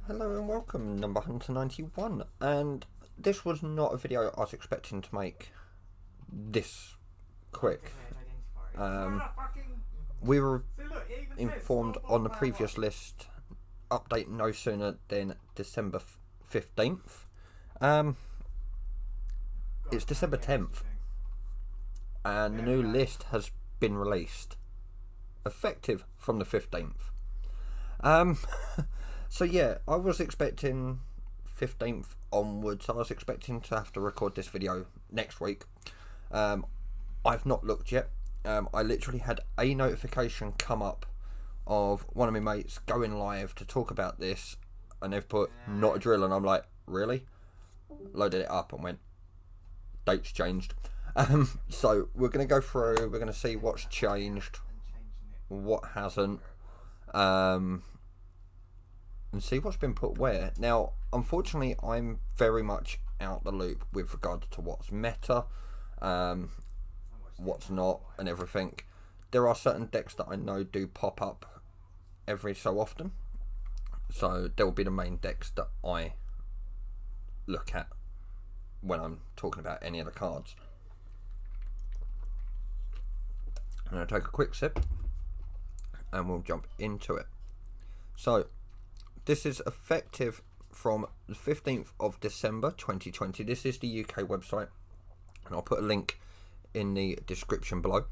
Hello and welcome, number 191, and this was not a video I was expecting to make this quick. We were informed on the previous list, update no sooner than December 15th. It's December 10th, and the new list has been released, effective from the 15th. So yeah, I was expecting 15th onwards. I was expecting to have to record this video next week. I've not looked yet. I literally had a notification come up of one of my mates going live to talk about this, and they've put not a drill, and I'm like, really? Loaded it up and went, dates changed. So we're going to go through, we're going to see what's changed, what hasn't, and see what's been put where. Now, unfortunately, I'm very much out the loop with regard to what's meta, what's not, and everything. There are certain decks that I know do pop up every so often, so there will be the main decks that I look at when I'm talking about any of the cards. I'm going to take a quick sip and we'll jump into it. So this is effective from the 15th of December 2020. This is the UK website, and I'll put a link in the description below.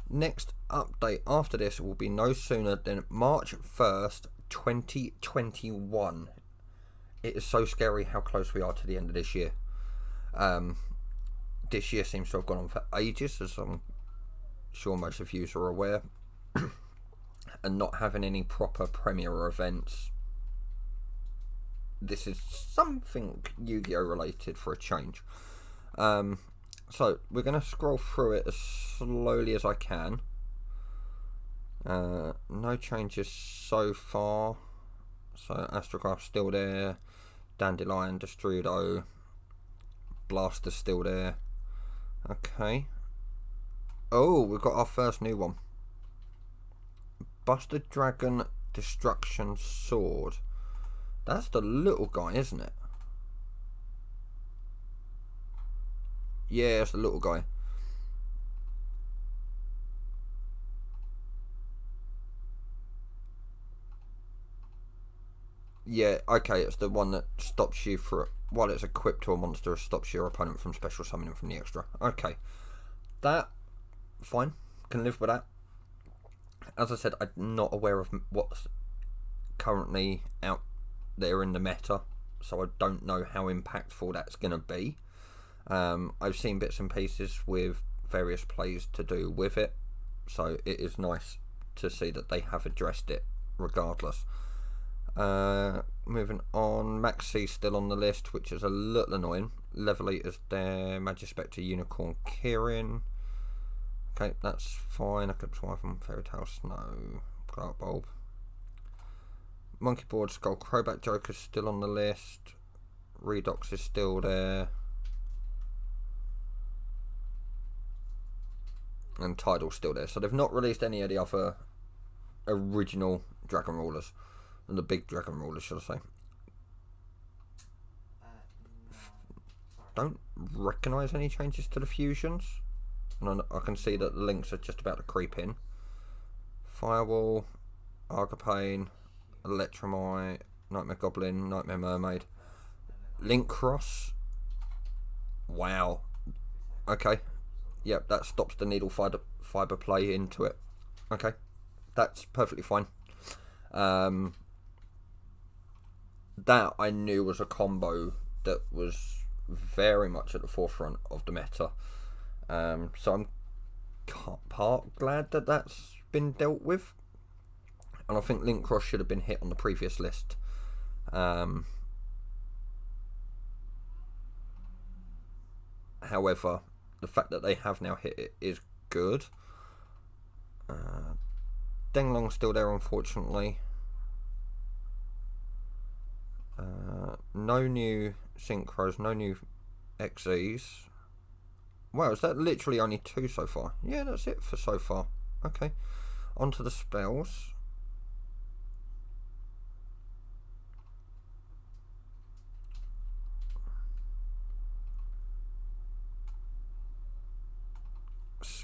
Next update after this will be no sooner than March 1st, 2021. It is so scary how close we are to the end of this year. This year seems to have gone on for ages, as I'm sure most of you are aware. And not having any proper premiere events. This is something Yu-Gi-Oh related for a change. So we're going to scroll through it as slowly as I can. No changes so far. So Astrograph's still there. Dandelion, Destrudo, Blaster's still there. Okay. Oh, we've got our first new one. Buster Dragon Destruction Sword. That's the little guy, isn't it? Yeah, it's the little guy. Yeah, okay, it's the one that stops you for while it's equipped to a monster, it stops your opponent from special summoning from the extra. Okay. That, fine. Can live with that. As I said, I'm not aware of what's currently out there in the meta, so I don't know how impactful that's going to be. I've seen bits and pieces with various plays to do with it, so it is nice to see that they have addressed it regardless. Moving on, Maxi's still on the list, which is a little annoying. Level 8 is there, Magispector, Unicorn, Kirin. Okay, that's fine. Eclipse Wyvern, Fairy Tale, Snow, Clark Bulb. Monkey Board, Skull, Crowbat Joker's still on the list. Redox is still there. And Tidal's still there. So they've not released any of the other original Dragon Rulers. And the big Dragon Rulers, should I say. Don't recognise any changes to the fusions. And I can see that the links are just about to creep in. Firewall, Argopane, Electromite, Nightmare Goblin, Nightmare Mermaid, Link Cross. Wow. Okay. Yep, that stops the needle fiber play into it. Okay. That's perfectly fine. That I knew was a combo that was very much at the forefront of the meta. So I'm part glad that that's been dealt with, and I think Link Cross should have been hit on the previous list. However, the fact that they have now hit it is good. Denglong's still there, unfortunately. No new Synchros, no new XEs. Wow, is that literally only 2 so far? Yeah, that's it for so far. Okay, on to the spells.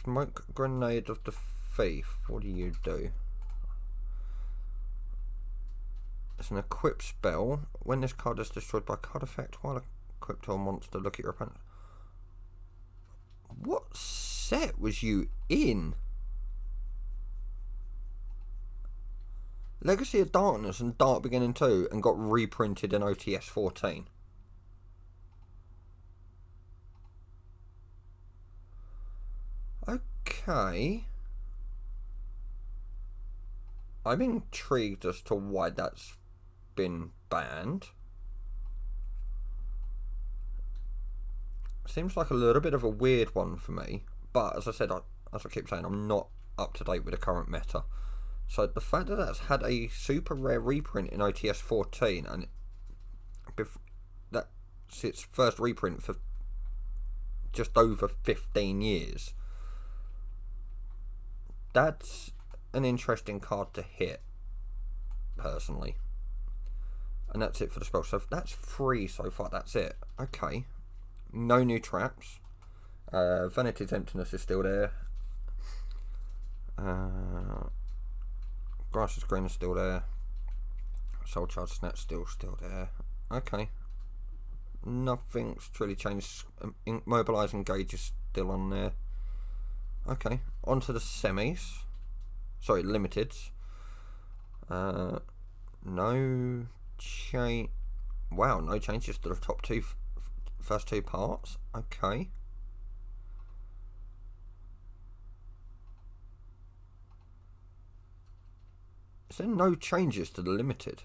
Smoke Grenade of the Thief. What do you do? It's an equipped spell. When this card is destroyed by card effect while equipped to a monster, look at your opponent. What set was you in? Legacy of Darkness and Dark Beginning 2 and got reprinted in OTS 14. Okay. I'm intrigued as to why that's been banned. Seems like a little bit of a weird one for me, but as I said, as I keep saying, I'm not up to date with the current meta. So the fact that that's had a super rare reprint in OTS 14 and that's its first reprint for just over 15 years, that's an interesting card to hit, personally. And that's it for the spell. So that's 3 so far. That's it. Okay. No new traps. Vanity's Emptiness is still there. Grass is Green is still there. Soul Charge Snatch still there. Okay. Nothing's truly changed. Mobilise Engage is still on there. Okay. On to the semis. Sorry, limiteds. No change. Wow, no changes to the top first two parts. Okay. Is there no changes to the limited?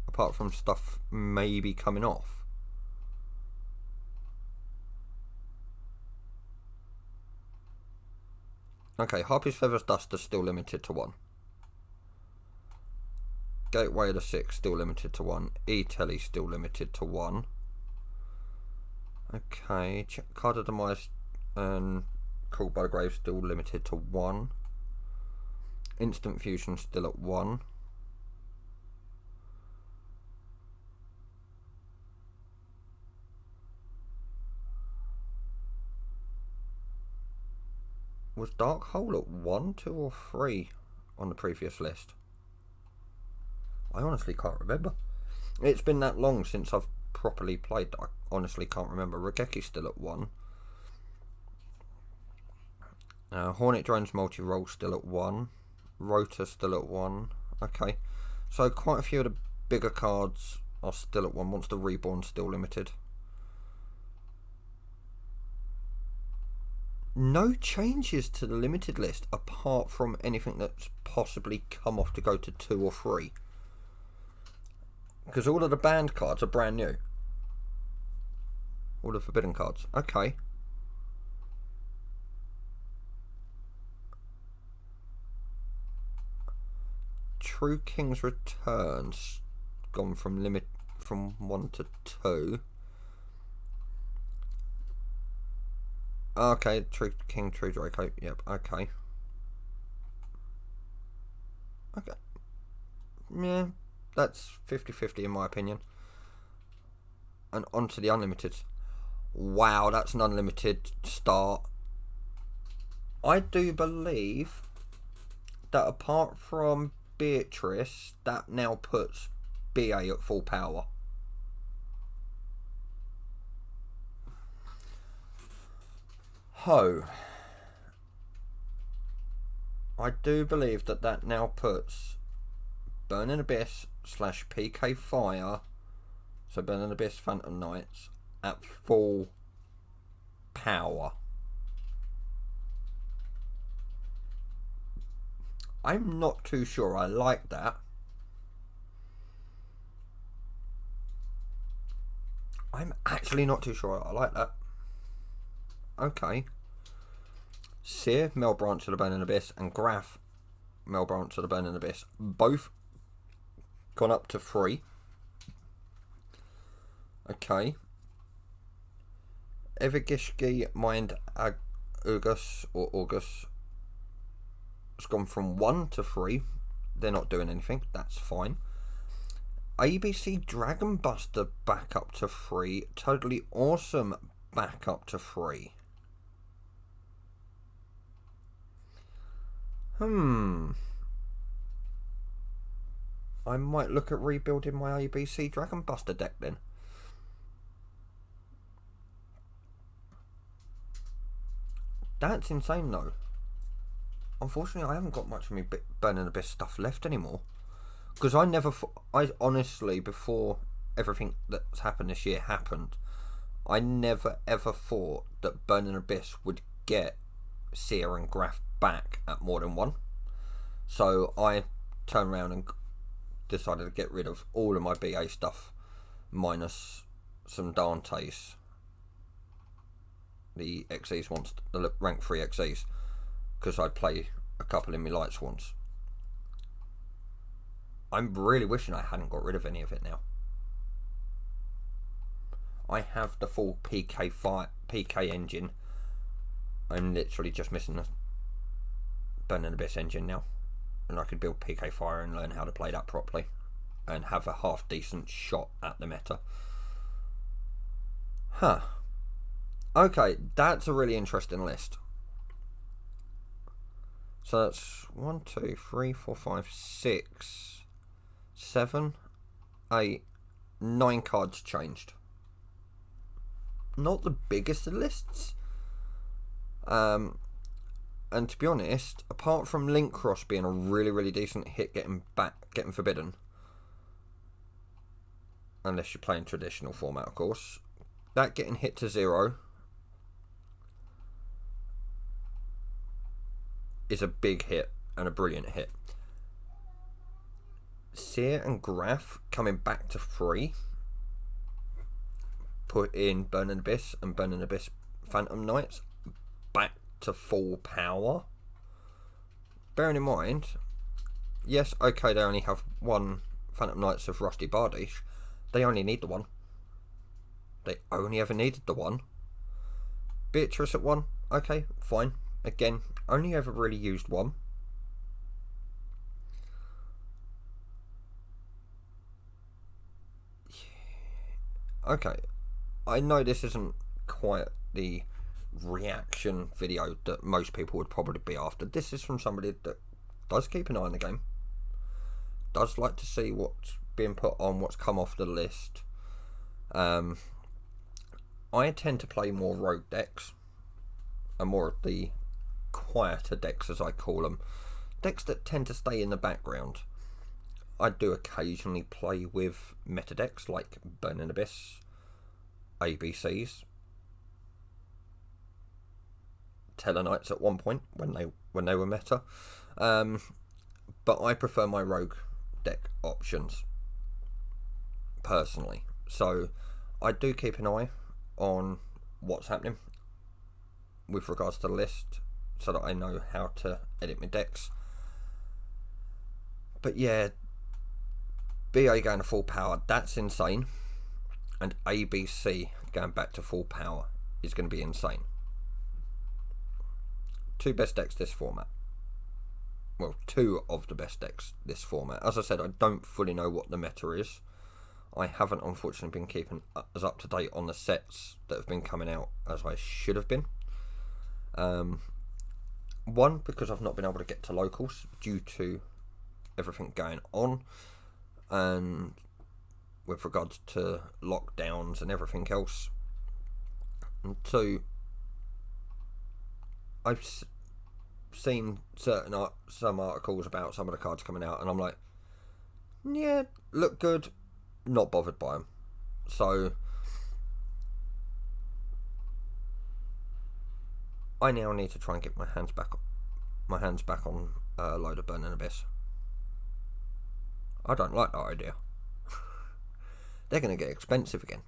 Apart from stuff maybe coming off. Okay, Harpy's Feathers Dust is still limited to 1. Gateway of the Six still limited to 1. E-Telly still limited to 1. Okay, Card of Demise and Called by the Grave still limited to 1. Instant Fusion still at 1. Was Dark Hole at 1, 2 or 3 on the previous list? I honestly can't remember. It's been that long since I've properly played that I honestly can't remember. Rageki's still at 1. Hornet Drone's multi-roll still at 1. Rotor still at 1. Okay. So quite a few of the bigger cards are still at 1. Monster Reborn still limited. No changes to the limited list apart from anything that's possibly come off to go to 2 or 3. Because all of the banned cards are brand new. All the forbidden cards. Okay. True King's Returns gone from 1 to 2. Okay, True King, True Draco. Yep, okay. Okay. Yeah, that's 50-50 in my opinion. And on to the unlimited. Wow, that's an unlimited start. I do believe that apart from Beatrice, that now puts BA at full power. Ho. I do believe that now puts Burning Abyss / PK Fire, so Burning Abyss Phantom Knights, at full power. I'm not too sure I like that. I'm actually not too sure I like that. Okay. Seer, Melbranch of the Burning Abyss, and Graf, Melbranch of the Burning Abyss, both gone up to 3. Okay. Evergishki, Mind August, or August, it's gone from 1 to 3. They're not doing anything. That's fine. ABC Dragon Buster back up to 3. Totally Awesome back up to 3. I might look at rebuilding my ABC Dragon Buster deck then. That's insane though. Unfortunately, I haven't got much of my Burning Abyss stuff left anymore. Because I honestly, before everything that's happened this year happened, I never ever thought that Burning Abyss would get Seer and Graph back at more than one. So I turned around and decided to get rid of all of my BA stuff, minus some Dante's, the XEs ones, the rank 3 XEs, because I'd play a couple in my Light Swans. I'm really wishing I hadn't got rid of any of it now. I have the full PK engine. I'm literally just missing the Burning Abyss engine now, and I could build PK Fire and learn how to play that properly and have a half decent shot at the meta. Okay, that's a really interesting list. So that's 1, 2, 3, 4, 5, 6, 7, 8, 9 cards changed. Not the biggest of lists. And to be honest, apart from Link Cross being a really, really decent hit getting Forbidden, unless you're playing traditional format, of course, that getting hit to 0 is a big hit and a brilliant hit. Seer and Graph coming back to 3, put in Burning Abyss and Burning Abyss Phantom Knights back to full power. Bearing in mind, yes, okay, they only have one Phantom Knights of Rusty Bardish. They only need the one. They only ever needed the one. Beatrice at 1, okay, fine. Again, only ever really used one. Okay, I know this isn't quite the reaction video that most people would probably be after. This is from somebody that does keep an eye on the game, does like to see what's being put on, what's come off the list. I tend to play more rogue decks and more of the quieter decks, as I call them, decks that tend to stay in the background. I do occasionally play with meta decks like Burning Abyss, ABCs, Tellarknights at one point when they were meta, but I prefer my rogue deck options personally. So I do keep an eye on what's happening with regards to the list, so that I know how to edit my decks. But yeah, BA going to full power, that's insane. And ABC going back to full power is going to be insane. 2 best decks this format. Well, 2 of the best decks this format. As I said, I don't fully know what the meta is. I haven't, unfortunately, been keeping as up to date on the sets that have been coming out as I should have been. One, because I've not been able to get to locals due to everything going on, and with regards to lockdowns and everything else. And 2, I've seen some articles about some of the cards coming out, and I'm like, yeah, look good, not bothered by them. So I now need to try and get my hands back on a load of Burning Abyss. I don't like that idea. They're going to get expensive again.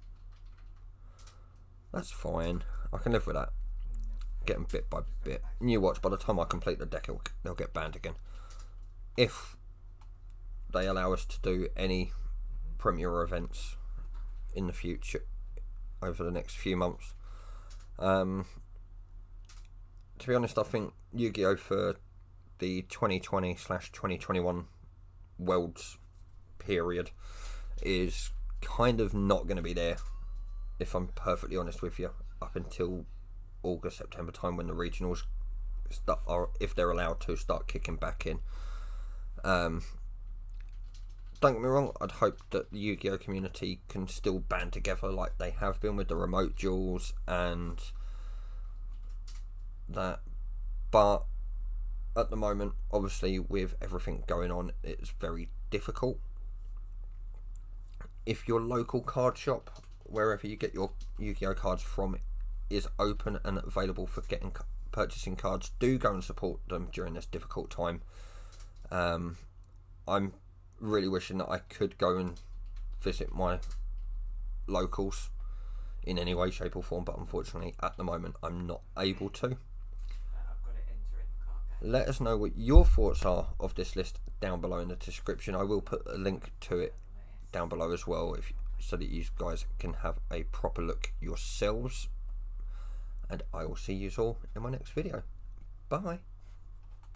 That's fine. I can live with that. Getting bit by bit. New watch, by the time I complete the deck, they'll get banned again. If they allow us to do any Premier events in the future, over the next few months. To be honest, I think Yu-Gi-Oh! For the 2020/2021 Worlds period is kind of not going to be there, if I'm perfectly honest with you, up until August, September time when the regionals if they're allowed to, start kicking back in. Don't get me wrong, I'd hope that the Yu-Gi-Oh community can still band together like they have been with the remote duels and that, but at the moment, obviously with everything going on, it's very difficult. If your local card shop, wherever you get your Yu-Gi-Oh cards from, is open and available for purchasing cards, do go and support them during this difficult time. I'm really wishing that I could go and visit my locals in any way, shape or form, but unfortunately at the moment I'm not able to. I've got to enter in the card game. Let us know what your thoughts are of this list down below in the description. I will put a link to it down below as well, so that you guys can have a proper look yourselves, and I will see you all in my next video. Bye.